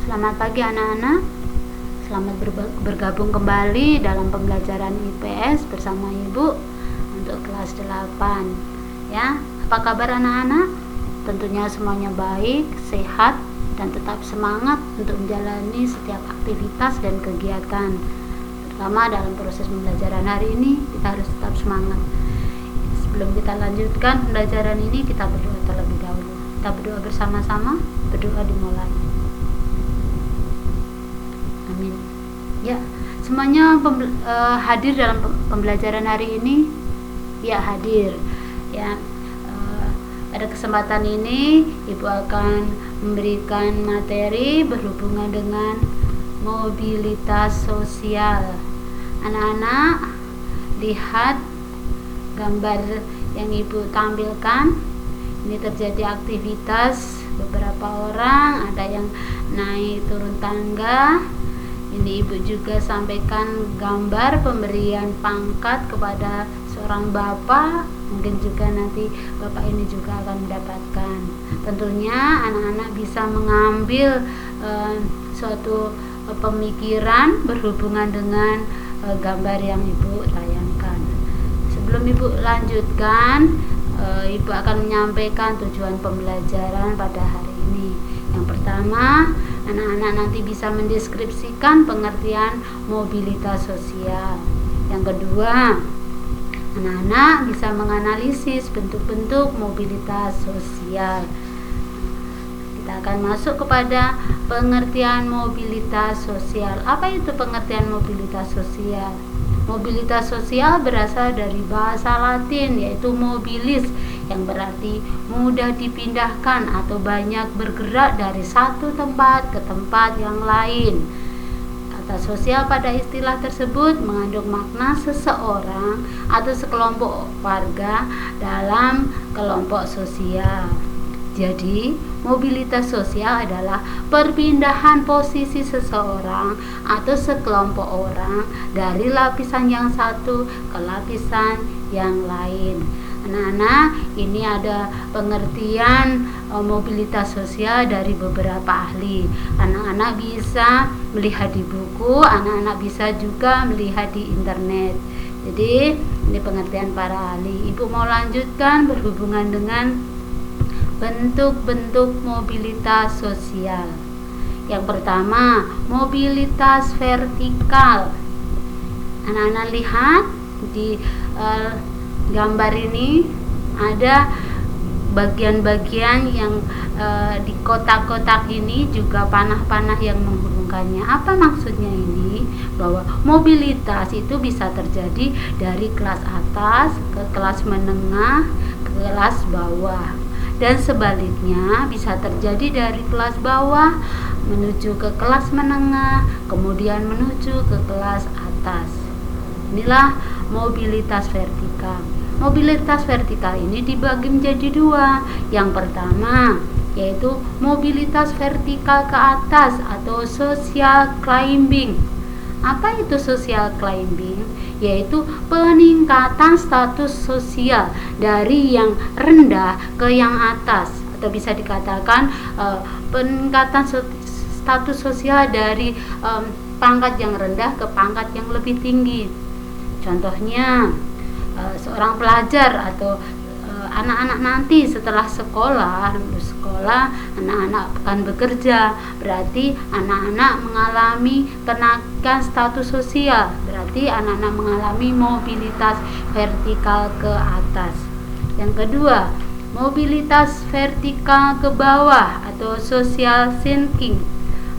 Selamat pagi anak-anak. Selamat bergabung kembali dalam pembelajaran IPS bersama Ibu untuk kelas 8. Ya, apa kabar anak-anak? Tentunya semuanya baik, sehat, dan tetap semangat untuk menjalani setiap aktivitas dan kegiatan. Terutama dalam proses pembelajaran hari ini, kita harus tetap semangat. Sebelum kita lanjutkan pembelajaran ini, kita berdoa terlebih dahulu. Kita berdoa bersama-sama. Berdoa dimulai. Amin. Ya, semuanya hadir dalam pembelajaran hari ini. Ya, hadir. Ya, pada kesempatan ini Ibu akan memberikan materi berhubungan dengan mobilitas sosial. Anak-anak, lihat gambar yang Ibu tampilkan. Ini terjadi aktivitas beberapa orang, ada yang naik turun tangga. Ini Ibu juga sampaikan gambar pemberian pangkat kepada seorang bapak. Mungkin juga nanti bapak ini juga akan mendapatkan. Tentunya anak-anak bisa mengambil suatu pemikiran berhubungan dengan gambar yang Ibu tayangkan. Sebelum Ibu lanjutkan, Ibu akan menyampaikan tujuan pembelajaran pada hari ini. Yang pertama, anak-anak nanti bisa mendeskripsikan pengertian mobilitas sosial. Yang kedua, anak-anak bisa menganalisis bentuk-bentuk mobilitas sosial. Kita akan masuk kepada pengertian mobilitas sosial. Apa itu pengertian mobilitas sosial? Mobilitas sosial berasal dari bahasa Latin, yaitu mobilis, yang berarti mudah dipindahkan atau banyak bergerak dari satu tempat ke tempat yang lain. Kata sosial pada istilah tersebut mengandung makna seseorang atau sekelompok warga dalam kelompok sosial. Jadi, mobilitas sosial adalah perpindahan posisi seseorang atau sekelompok orang dari lapisan yang satu ke lapisan yang lain. Anak-anak, ini ada pengertian mobilitas sosial dari beberapa ahli. Anak-anak bisa melihat di buku, anak-anak bisa juga melihat di internet. Jadi, ini pengertian para ahli. Ibu mau lanjutkan berhubungan dengan bentuk-bentuk mobilitas sosial. Yang pertama, mobilitas vertikal. Anak-anak lihat di gambar ini ada bagian-bagian yang di kotak-kotak ini juga panah-panah yang menghubungkannya. Apa maksudnya ini? Bahwa mobilitas itu bisa terjadi dari kelas atas ke kelas menengah ke kelas bawah. Dan sebaliknya bisa terjadi dari kelas bawah menuju ke kelas menengah, kemudian menuju ke kelas atas. Inilah mobilitas vertikal. Mobilitas vertikal ini dibagi menjadi dua. Yang pertama yaitu mobilitas vertikal ke atas atau social climbing. Apa itu social climbing? Yaitu peningkatan status sosial dari yang rendah ke yang atas, atau bisa dikatakan peningkatan status sosial dari pangkat yang rendah ke pangkat yang lebih tinggi. Contohnya seorang pelajar atau anak-anak nanti setelah lulus sekolah, anak-anak akan bekerja, berarti anak-anak mengalami kenaikan status sosial, berarti anak-anak mengalami mobilitas vertikal ke atas. Yang kedua, mobilitas vertikal ke bawah atau social sinking.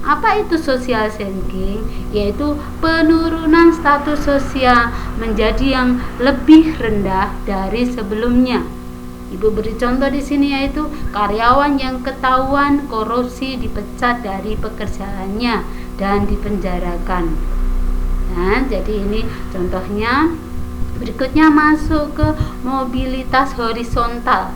Apa itu social sinking? Yaitu penurunan status sosial menjadi yang lebih rendah dari sebelumnya. Ibu beri contoh di sini yaitu karyawan yang ketahuan korupsi dipecat dari pekerjaannya dan dipenjarakan. Nah, jadi ini contohnya. Berikutnya masuk ke mobilitas horizontal.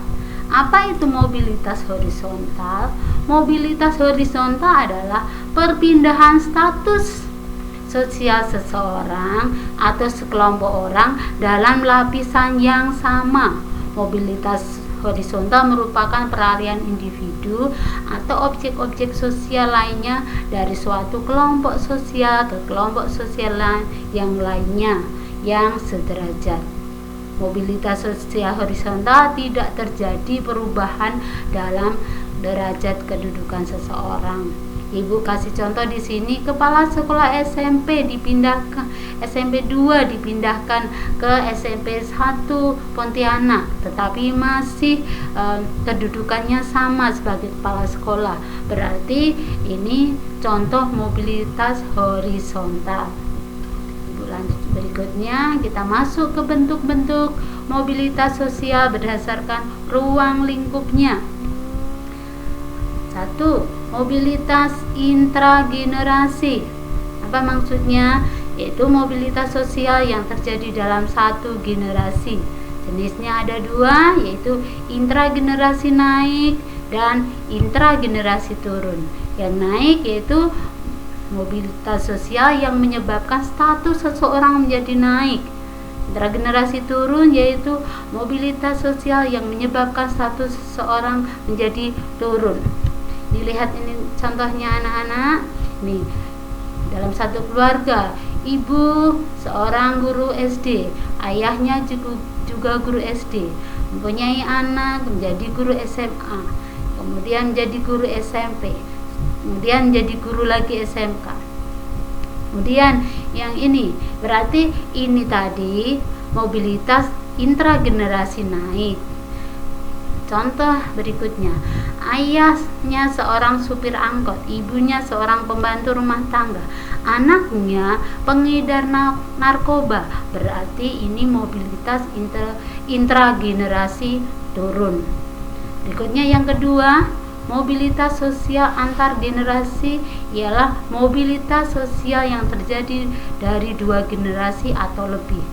Apa itu mobilitas horizontal? Mobilitas horizontal adalah perpindahan status sosial seseorang atau sekelompok orang dalam lapisan yang sama. Mobilitas horizontal merupakan peralihan individu atau objek-objek sosial lainnya dari suatu kelompok sosial ke kelompok sosial yang lainnya yang sederajat. Mobilitas sosial horizontal tidak terjadi perubahan dalam derajat kedudukan seseorang. Ibu kasih contoh di sini, kepala sekolah SMP dipindahkan SMP 2 dipindahkan ke SMP 1 Pontianak, tetapi masih kedudukannya sama sebagai kepala sekolah. Berarti ini contoh mobilitas horizontal. Ibu lanjut berikutnya, kita masuk ke bentuk-bentuk mobilitas sosial berdasarkan ruang lingkupnya. 1. Mobilitas intragenerasi. Apa maksudnya? Yaitu mobilitas sosial yang terjadi dalam satu generasi. Jenisnya ada 2, yaitu intragenerasi naik dan intragenerasi turun. Yang naik yaitu mobilitas sosial yang menyebabkan status seseorang menjadi naik. Intragenerasi turun yaitu mobilitas sosial yang menyebabkan status seseorang menjadi turun. Dilihat ini contohnya anak-anak. Nih, dalam satu keluarga, ibu seorang guru SD, ayahnya juga guru SD, mempunyai anak menjadi guru SMA, kemudian jadi guru SMP, kemudian jadi guru lagi SMK. Kemudian yang ini berarti ini tadi mobilitas intragenerasi naik. Contoh berikutnya, ayahnya seorang supir angkot, ibunya seorang pembantu rumah tangga, anaknya pengedar narkoba. Berarti ini mobilitas intragenerasi turun. Berikutnya yang kedua, mobilitas sosial antar generasi ialah mobilitas sosial yang terjadi dari 2 generasi atau lebih.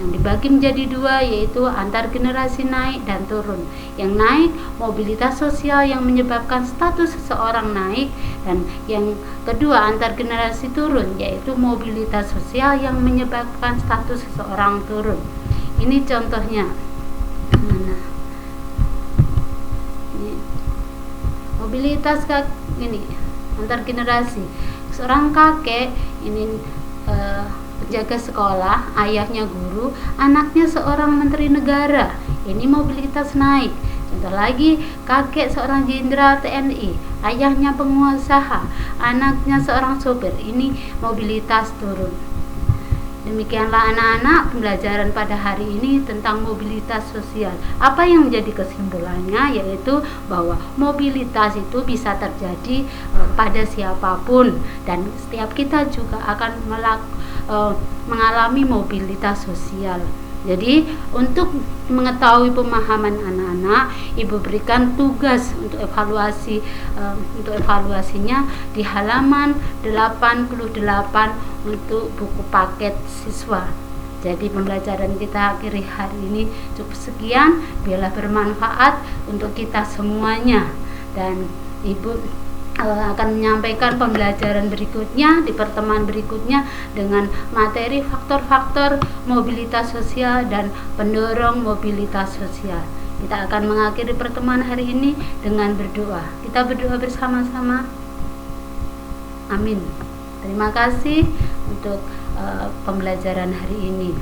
Yang dibagi menjadi 2 yaitu antar generasi naik dan turun. Yang naik mobilitas sosial yang menyebabkan status seseorang naik, dan yang kedua antar generasi turun yaitu mobilitas sosial yang menyebabkan status seseorang turun. Ini contohnya. Mana? Ini mobilitas ini antar generasi. Seorang kakek ini penjaga sekolah, ayahnya guru, anaknya seorang menteri negara. Ini mobilitas naik. Contoh lagi, kakek seorang jenderal TNI, ayahnya pengusaha, anaknya seorang sopir. Ini mobilitas turun. Demikianlah anak-anak pembelajaran pada hari ini tentang mobilitas sosial. Apa yang menjadi kesimpulannya yaitu bahwa mobilitas itu bisa terjadi pada siapapun, dan setiap kita juga akan mengalami mobilitas sosial. Jadi untuk mengetahui pemahaman anak-anak, ibu berikan tugas untuk evaluasinya di halaman 88 untuk buku paket siswa. Jadi pembelajaran kita akhiri hari ini cukup sekian, biarlah bermanfaat untuk kita semuanya, dan ibu akan menyampaikan pembelajaran berikutnya di pertemuan berikutnya dengan materi faktor-faktor mobilitas sosial dan pendorong mobilitas sosial. Kita akan mengakhiri pertemuan hari ini dengan berdoa. Kita berdoa bersama-sama. Amin. Terima kasih untuk pembelajaran hari ini.